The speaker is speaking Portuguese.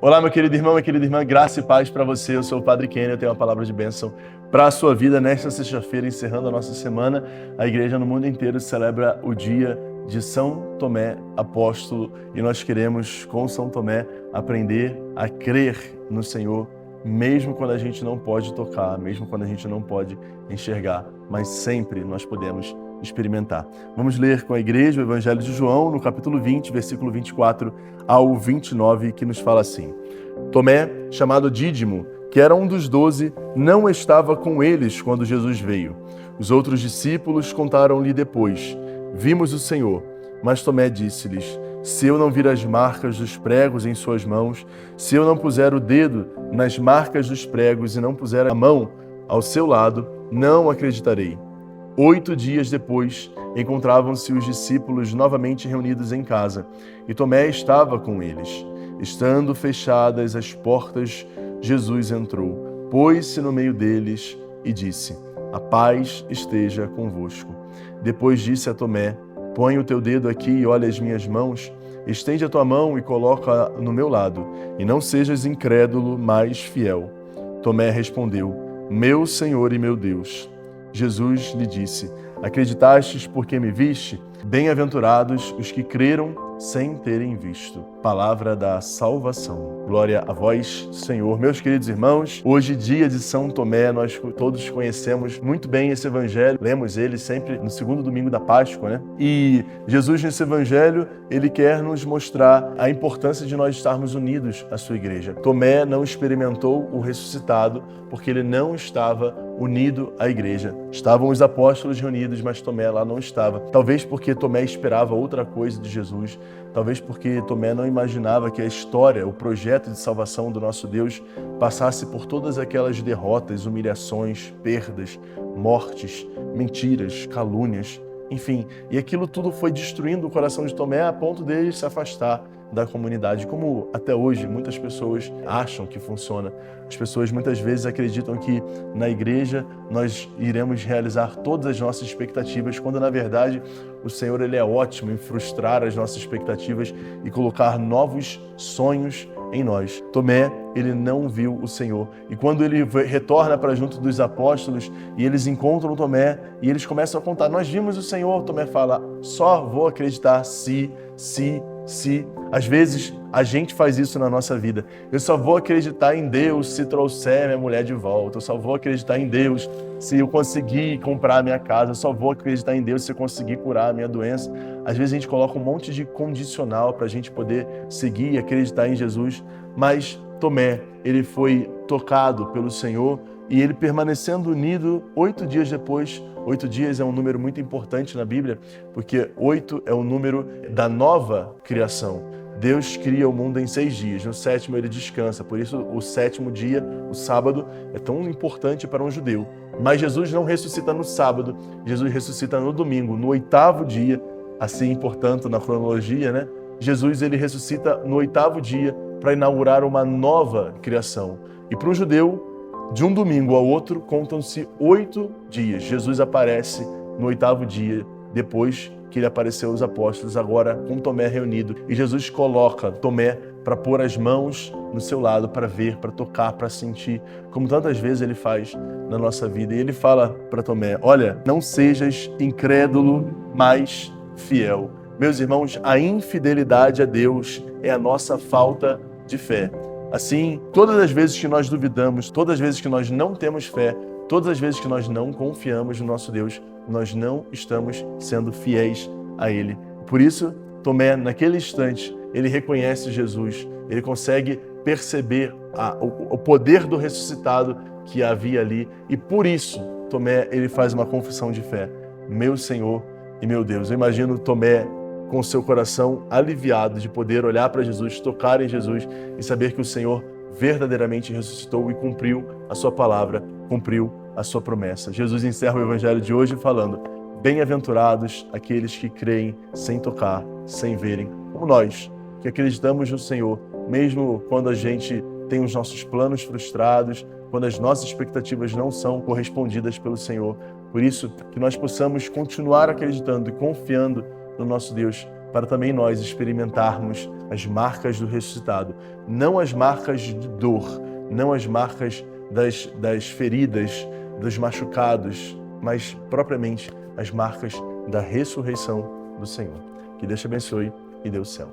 Olá, meu querido irmão, minha querida irmã, graça e paz para você. Eu sou o Padre Kenny, eu tenho uma palavra de bênção para a sua vida. Nesta sexta-feira, encerrando a nossa semana, a igreja no mundo inteiro celebra o dia de São Tomé Apóstolo e nós queremos, com São Tomé, aprender a crer no Senhor, mesmo quando a gente não pode tocar, mesmo quando a gente não pode enxergar, mas sempre nós podemos experimentar. Vamos ler com a igreja o Evangelho de João, no capítulo 20, versículo 24 ao 29, que nos fala assim: Tomé, chamado Dídimo, que era um dos 12, não estava com eles quando Jesus veio. Os outros discípulos contaram-lhe depois: Vimos o Senhor. Mas Tomé disse-lhes: Se eu não vir as marcas dos pregos em suas mãos, se eu não puser o dedo nas marcas dos pregos e não puser a mão ao seu lado, não acreditarei. 8 dias depois, encontravam-se os discípulos novamente reunidos em casa, e Tomé estava com eles. Estando fechadas as portas, Jesus entrou, pôs-se no meio deles e disse: A paz esteja convosco. Depois disse a Tomé: Põe o teu dedo aqui e olha as minhas mãos. Estende a tua mão e coloca no meu lado, e não sejas incrédulo, mas fiel. Tomé respondeu: Meu Senhor e meu Deus. Jesus lhe disse: Acreditastes porque me viste? Bem-aventurados os que creram sem terem visto. Palavra da salvação. Glória a vós, Senhor. Meus queridos irmãos, hoje, dia de São Tomé, nós todos conhecemos muito bem esse evangelho, lemos ele sempre no segundo domingo da Páscoa, né? E Jesus, nesse evangelho, ele quer nos mostrar a importância de nós estarmos unidos à sua igreja. Tomé não experimentou o ressuscitado porque ele não estava unido à igreja. Estavam os apóstolos reunidos, mas Tomé lá não estava. Talvez porque Tomé esperava outra coisa de Jesus, talvez porque Tomé não imaginava que a história, o projeto de salvação do nosso Deus passasse por todas aquelas derrotas, humilhações, perdas, mortes, mentiras, calúnias, enfim. E aquilo tudo foi destruindo o coração de Tomé a ponto dele se afastar da comunidade, como até hoje muitas pessoas acham que funciona. As pessoas muitas vezes acreditam que na igreja nós iremos realizar todas as nossas expectativas, quando na verdade o Senhor ele é ótimo em frustrar as nossas expectativas e colocar novos sonhos em nós. Tomé, ele não viu o Senhor. E quando ele retorna para junto dos apóstolos e eles encontram Tomé e eles começam a contar: Nós vimos o Senhor. Tomé fala: Só vou acreditar se. Às vezes a gente faz isso na nossa vida. Eu só vou acreditar em Deus se trouxer minha mulher de volta. Eu só vou acreditar em Deus se eu conseguir comprar a minha casa. Eu só vou acreditar em Deus se eu conseguir curar a minha doença. Às vezes a gente coloca um monte de condicional para a gente poder seguir e acreditar em Jesus. Mas Tomé, ele foi tocado pelo Senhor e ele, permanecendo unido 8 dias depois. 8 dias é um número muito importante na Bíblia, porque 8 é o número da nova criação. Deus cria o mundo em 6 dias, no 7º ele descansa, por isso o 7º dia, o sábado, é tão importante para um judeu. Mas Jesus não ressuscita no sábado, Jesus ressuscita no domingo, no 8º dia, assim, portanto, na cronologia, né? Jesus ele ressuscita no 8º dia para inaugurar uma nova criação. E para um judeu, de um domingo ao outro, contam-se 8 dias. Jesus aparece no 8º dia, depois que ele apareceu aos apóstolos, agora com Tomé reunido. E Jesus coloca Tomé para pôr as mãos no seu lado, para ver, para tocar, para sentir, como tantas vezes ele faz na nossa vida. E ele fala para Tomé: Olha, não sejas incrédulo, mas fiel. Meus irmãos, a infidelidade a Deus é a nossa falta de fé. Assim, todas as vezes que nós duvidamos, todas as vezes que nós não temos fé, todas as vezes que nós não confiamos no nosso Deus, nós não estamos sendo fiéis a Ele. Por isso, Tomé, naquele instante, ele reconhece Jesus, ele consegue perceber o poder do ressuscitado que havia ali, e por isso, Tomé, ele faz uma confissão de fé: Meu Senhor e meu Deus. Eu imagino Tomé com seu coração aliviado de poder olhar para Jesus, tocar em Jesus e saber que o Senhor verdadeiramente ressuscitou e cumpriu a sua palavra, cumpriu a sua promessa. Jesus encerra o evangelho de hoje falando: Bem-aventurados aqueles que creem sem tocar, sem verem, como nós, que acreditamos no Senhor, mesmo quando a gente tem os nossos planos frustrados, quando as nossas expectativas não são correspondidas pelo Senhor. Por isso, que nós possamos continuar acreditando e confiando no nosso Deus, para também nós experimentarmos as marcas do ressuscitado. Não as marcas de dor, não as marcas das feridas, dos machucados, mas propriamente as marcas da ressurreição do Senhor. Que Deus te abençoe e dê o céu.